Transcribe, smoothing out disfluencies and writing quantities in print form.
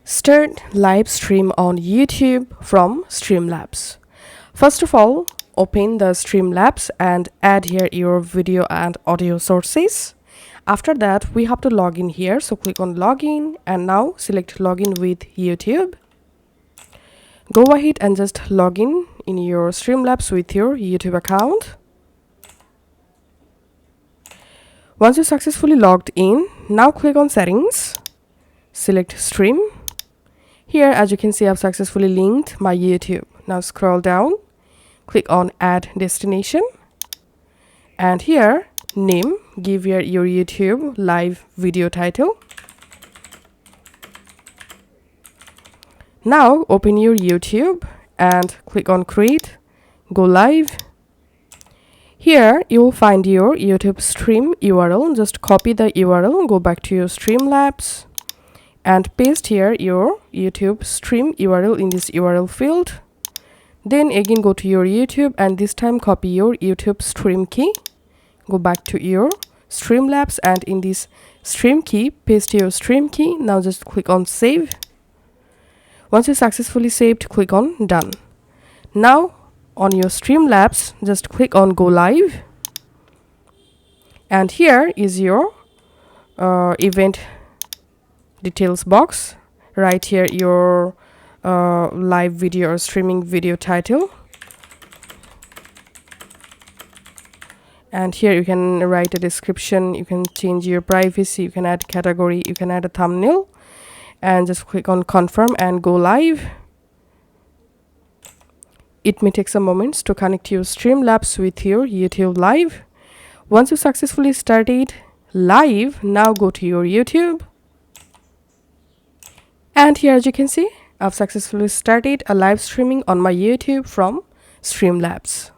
Start live stream on YouTube from Streamlabs. First of all, open the Streamlabs and add here your video and audio sources. After that, we have to log in here. So click on login and now select login with YouTube. Go ahead and just log in your Streamlabs with your YouTube account. Once you successfully logged in, now click on settings, select stream. Here, as you can see, I've successfully linked my YouTube. Now scroll down, click on add destination, and here name, give here your YouTube live video title. Now open your YouTube and click on create, go live. Here you will find your YouTube stream URL. Just copy the URL, go back to your Streamlabs and paste here your YouTube stream URL in this URL field. Then again go to your YouTube and this time copy your YouTube stream key. Go back to your Streamlabs and in this stream key, paste your stream key. Now just click on save. Once you successfully saved, click on done. Now on your Streamlabs, just click on go live. And here is your event details box. Write here your live video or streaming video title. And here you can write a description, you can change your privacy, you can add category, you can add a thumbnail. And just click on confirm and go live. It may take some moments to connect your Streamlabs with your YouTube live. Once you successfully started live, now go to your YouTube. And here, as you can see, I've successfully started a live streaming on my YouTube from Streamlabs.